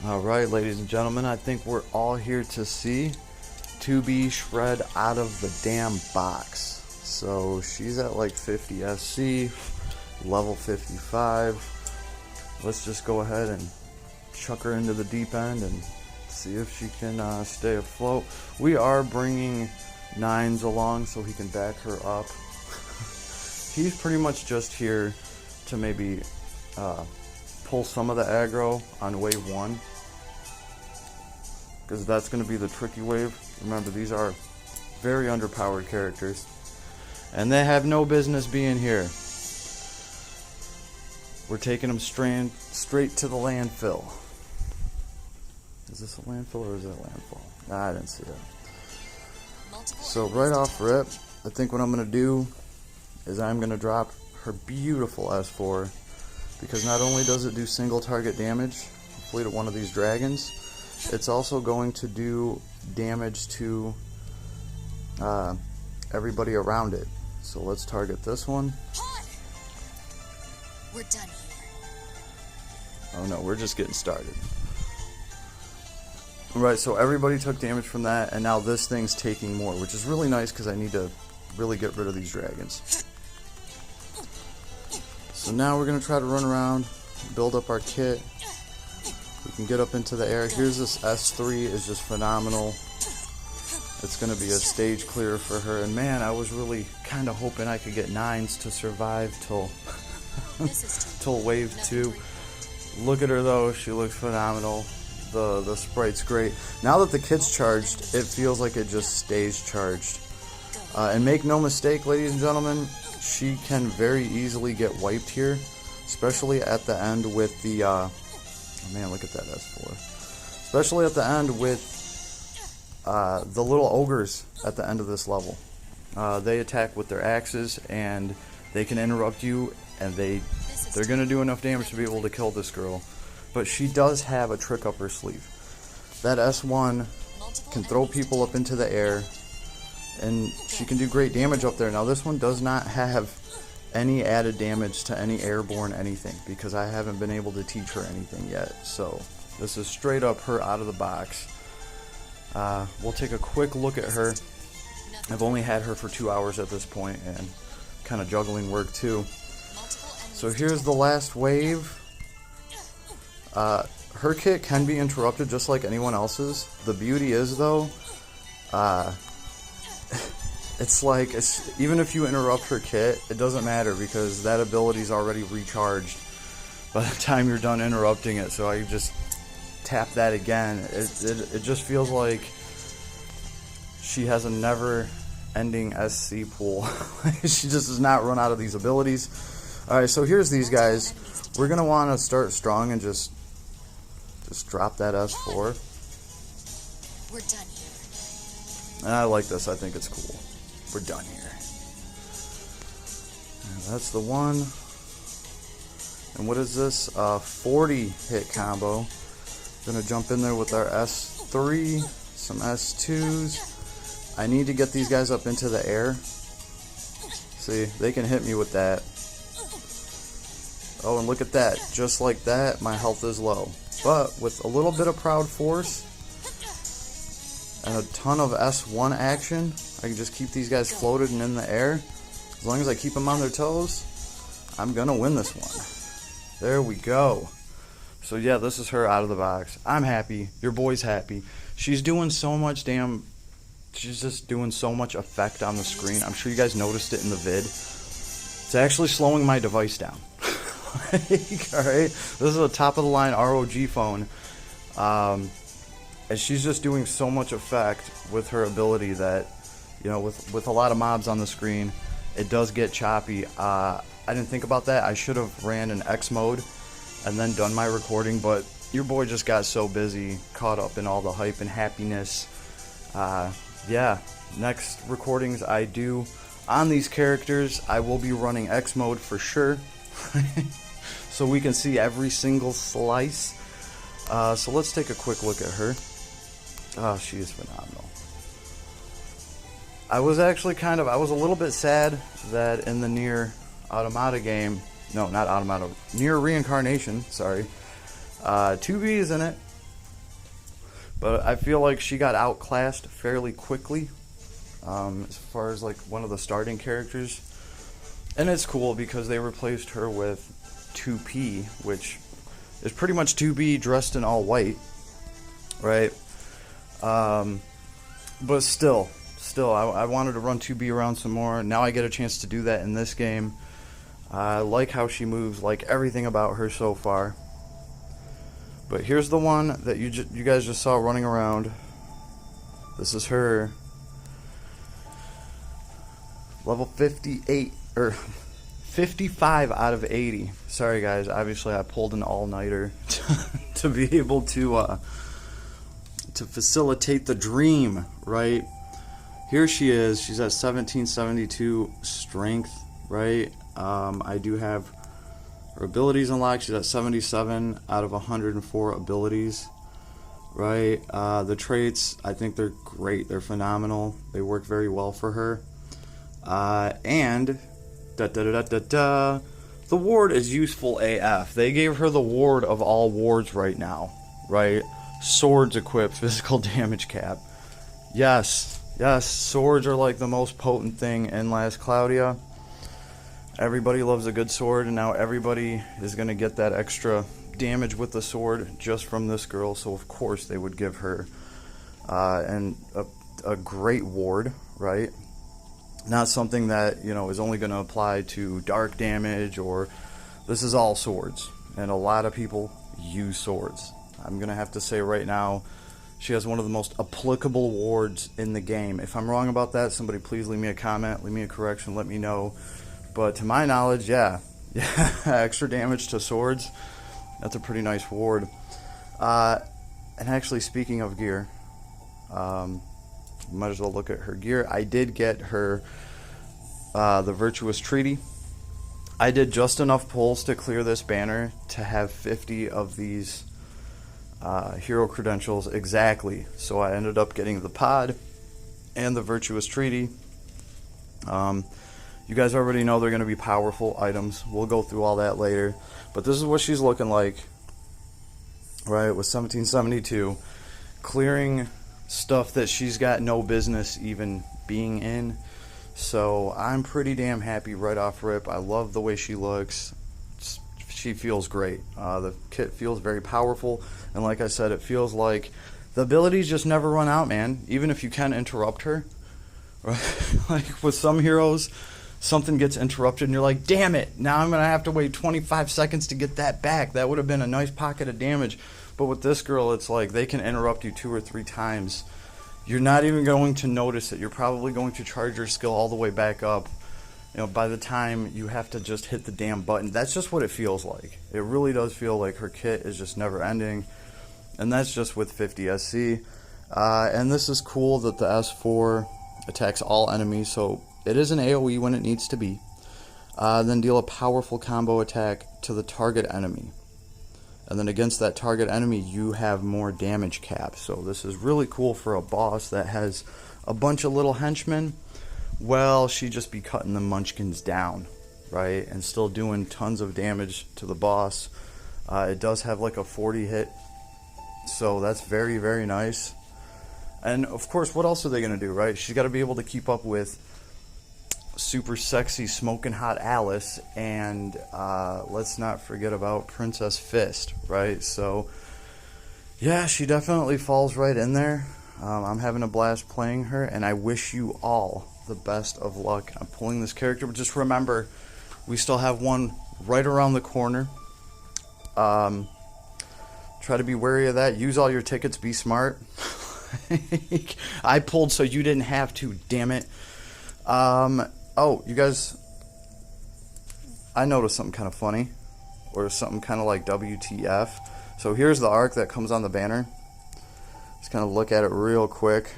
Alright, ladies and gentlemen, I think we're all here to see 2B shred out of the damn box. So she's at like 50 SC, level 55. Let's just go ahead and chuck her into the deep end and see if she can stay afloat. We are bringing Nines along so he can back her up. He's pretty much just here to maybe pull some of the aggro on wave 1, because that's going to be the tricky wave. Remember, these are very underpowered characters, and they have no business being here. We're taking them straight to the landfill. Is this a landfill or is it a landfall? Nah, I didn't see that. So right off rip, I think what I'm going to do is I'm going to drop her beautiful S4, because not only does it do single target damage, hopefully to one of these dragons, it's also going to do damage to everybody around it. So let's target this one. We're done here. Oh no, we're just getting started. Right, so everybody took damage from that, and now this thing's taking more, which is really nice because I need to really get rid of these dragons. So now we're going to try to run around, build up our kit. We can get up into the air. Here's this S3, is just phenomenal. It's going to be a stage clear for her. And man, I was really kind of hoping I could get Nines to survive till, till wave 2. Look at her though, she looks phenomenal. The sprite's great. Now that the kit's charged, it feels like it just stays charged. And make no mistake, ladies and gentlemen, she can very easily get wiped here, especially at the end with the, oh man, look at that S4. Especially at the end with the little ogres at the end of this level. They attack with their axes, and they can interrupt you, and they're going to do enough damage to be able to kill this girl. But she does have a trick up her sleeve. That S1 can throw people up into the air, and she can do great damage up there. Now this one does not have any added damage to any airborne anything, because I haven't been able to teach her anything yet. So this is straight up her out of the box. We'll take a quick look at her. I've only had her for 2 hours at this point, and kind of juggling work too. So here's the last wave. Her kit can be interrupted just like anyone else's. The beauty is though, it's like, even if you interrupt her kit, it doesn't matter, because that ability is already recharged by the time you're done interrupting it. So I just tap that again. It just feels like she has a never-ending SC pool. She just does not run out of these abilities. Alright, so here's these guys. We're going to want to start strong and just drop that S4. We're done here. And I like this. I think it's cool. We're done here. And that's the one. And what is this? 40 hit combo. Gonna jump in there with our S3, some S2s. I need to get these guys up into the air. See, they can hit me with that. Oh, and look at that. Just like that, my health is low. But with a little bit of Proud Force and a ton of S1 action, I can just keep these guys floated and in the air. As long as I keep them on their toes, I'm going to win this one. There we go. So yeah, this is her out of the box. I'm happy. Your boy's happy. She's doing so much she's just doing so much effect on the screen. I'm sure you guys noticed it in the vid. It's actually slowing my device down. Alright, this is a top of the line ROG phone, and she's just doing so much effect with her ability that, you know, with a lot of mobs on the screen, it does get choppy. I didn't think about that. I should have ran an X mode and then done my recording, but your boy just got so busy, caught up in all the hype and happiness. Yeah, next recordings I do on these characters, I will be running X mode for sure. So we can see every single slice. So let's take a quick look at her. Oh, she is phenomenal. I was actually I was a little bit sad that in the Nier Automata game, no, not Automata, Nier Reincarnation, sorry, 2B is in it, But I feel like she got outclassed fairly quickly, as far as like one of the starting characters. And it's cool because they replaced her with 2P, which is pretty much 2B dressed in all white, right? But still, I wanted to run 2B around some more. Now I get a chance to do that in this game. I like how she moves, like everything about her so far. But here's the one that you guys just saw running around. This is her. Level 58, or 55 out of 80. Sorry guys, obviously I pulled an all-nighter to be able to facilitate the dream, right? Here she is. She's at 1772 strength, right? I do have her abilities unlocked. She's at 77 out of 104 abilities, right? The traits, I think they're great. They're phenomenal. They work very well for her. And the ward is useful AF. They gave her the ward of all wards right now, right? Swords equipped, physical damage cap. Yes, swords are like the most potent thing in Last Cloudia. Everybody loves a good sword, and now everybody is going to get that extra damage with the sword just from this girl, so of course they would give her a great ward, right? Not something that, you know, is only going to apply to dark damage, or this is all swords, and a lot of people use swords. I'm going to have to say right now, she has one of the most applicable wards in the game. If I'm wrong about that, somebody please leave me a comment, leave me a correction, let me know. But to my knowledge, yeah, extra damage to swords, that's a pretty nice ward. And actually, speaking of gear, might as well look at her gear. I did get her the Virtuous Treaty. I did just enough pulls to clear this banner to have 50 of these hero credentials exactly. So I ended up getting the pod and the Virtuous Treaty. You guys already know they're going to be powerful items. We'll go through all that later. But this is what she's looking like, right, with 1772. Clearing stuff that she's got no business even being in. So I'm pretty damn happy right off rip. I love the way she looks. She feels great. The kit feels very powerful. And like I said, it feels like the abilities just never run out, man. Even if you can interrupt her. Right? Like with some heroes, something gets interrupted and you're like, damn it, now I'm going to have to wait 25 seconds to get that back. That would have been a nice pocket of damage. But with this girl, it's like they can interrupt you 2 or 3 times. You're not even going to notice it. You're probably going to charge your skill all the way back up. You know, by the time you have to just hit the damn button. That's just what it feels like. It really does feel like her kit is just never ending. And that's just with 50 SC. And this is cool that the S4 attacks all enemies. So it is an AoE when it needs to be. Then deal a powerful combo attack to the target enemy. And then against that target enemy, you have more damage cap. So this is really cool for a boss that has a bunch of little henchmen. Well, she just be cutting the munchkins down, right? And still doing tons of damage to the boss. It does have like a 40 hit. So that's very, very nice. And of course, what else are they going to do, right? She's got to be able to keep up with super sexy smoking hot Alice, and let's not forget about Princess Fist, right? So yeah, she definitely falls right in there. I'm having a blast playing her, and I wish you all the best of luck on pulling this character. But just remember, we still have one right around the corner. Try to be wary of that. Use all your tickets, be smart. I pulled so you didn't have to, damn it. Oh, you guys, I noticed something kind of funny, or something kind of like WTF. So here's the arc that comes on the banner. Just kind of look at it real quick.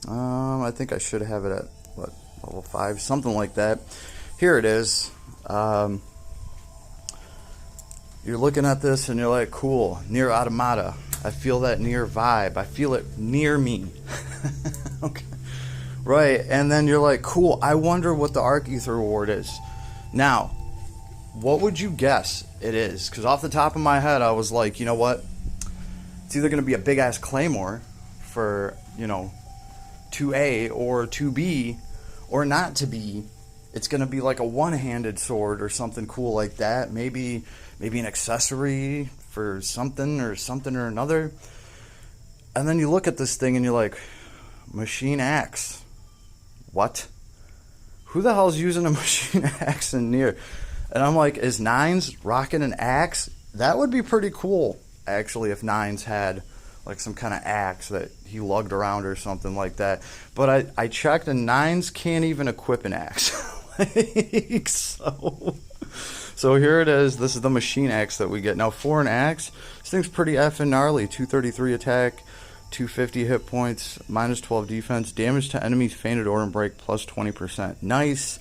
I think I should have it at, what, level 5, something like that. Here it is. You're looking at this and you're like, cool, Nier Automata. I feel that Nier vibe. I feel it near me. Okay. Right, and then you're like, cool, I wonder what the Arc Ether reward is. Now, what would you guess it is? Because off the top of my head, I was like, you know what? It's either going to be a big-ass claymore for, 2A or 2B, or not to be. It's going to be like a one-handed sword or something cool like that. Maybe an accessory for something or another. And then you look at this thing and you're like, machine axe. What? Who the hell's using a machine axe in Nier? And I'm like, is Nines rocking an axe? That would be pretty cool, actually, if Nines had like some kind of axe that he lugged around or something like that. But I checked, and Nines can't even equip an axe. So here it is. This is the machine axe that we get. Now, for an axe, this thing's pretty effing gnarly. 233 attack, 250 hit points, minus 12 defense, damage to enemies fainted or in break, plus 20%. Nice.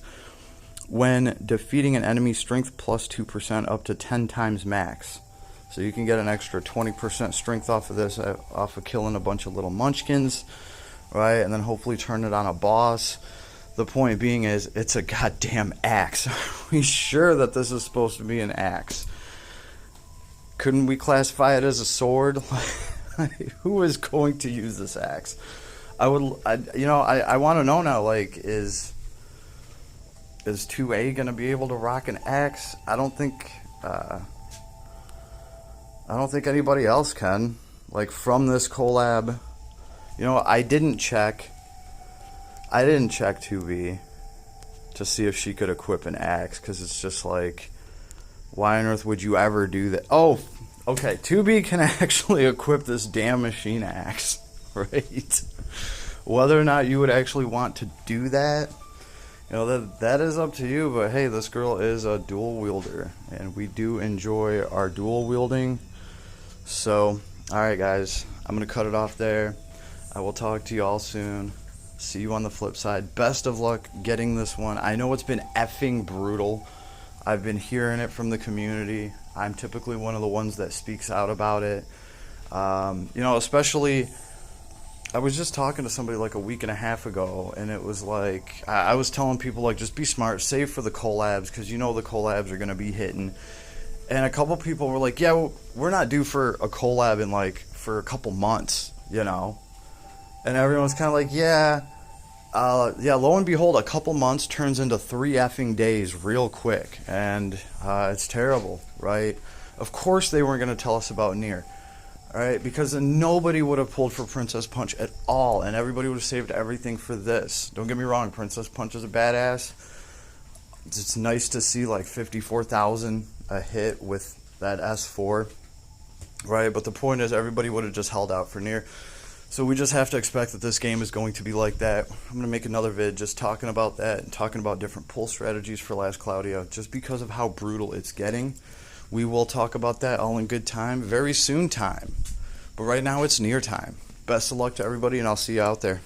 When defeating an enemy, strength plus 2% up to 10 times max. So you can get an extra 20% strength off of this, off of killing a bunch of little munchkins, right? And then hopefully turn it on a boss. The point being is, it's a goddamn axe. Are we sure that this is supposed to be an axe? Couldn't we classify it as a sword? Who is going to use this axe? I want to know now, like, is 2A gonna be able to rock an axe? I don't think anybody else can. Like, from this collab, I didn't check 2B to see if she could equip an axe, because it's just like, why on earth would you ever do that? Oh, okay, 2B can actually equip this damn machine axe, right? Whether or not you would actually want to do that, that is up to you. But hey, this girl is a dual wielder, and we do enjoy our dual wielding. So, alright guys, I'm going to cut it off there. I will talk to you all soon. See you on the flip side. Best of luck getting this one. I know it's been effing brutal. I've been hearing it from the community. I'm typically one of the ones that speaks out about it. Especially, I was just talking to somebody like a week and a half ago, and it was like, I was telling people, like, just be smart, save for the collabs, because the collabs are going to be hitting. And a couple people were like, yeah, we're not due for a collab in, like, for a couple months, And everyone's kind of like, yeah, lo and behold, a couple months turns into 3 effing days real quick. And it's terrible, right? Of course they weren't going to tell us about Nier. Alright, because nobody would have pulled for Princess Punch at all, and everybody would have saved everything for this. Don't get me wrong, Princess Punch is a badass. It's nice to see like 54,000 a hit with that S4, right? But the point is, everybody would have just held out for Nier. So we just have to expect that this game is going to be like that. I'm going to make another vid just talking about that and talking about different pull strategies for Last Cloudia, just because of how brutal it's getting. We will talk about that all in good time, very soon time. But right now it's Nier time. Best of luck to everybody, and I'll see you out there.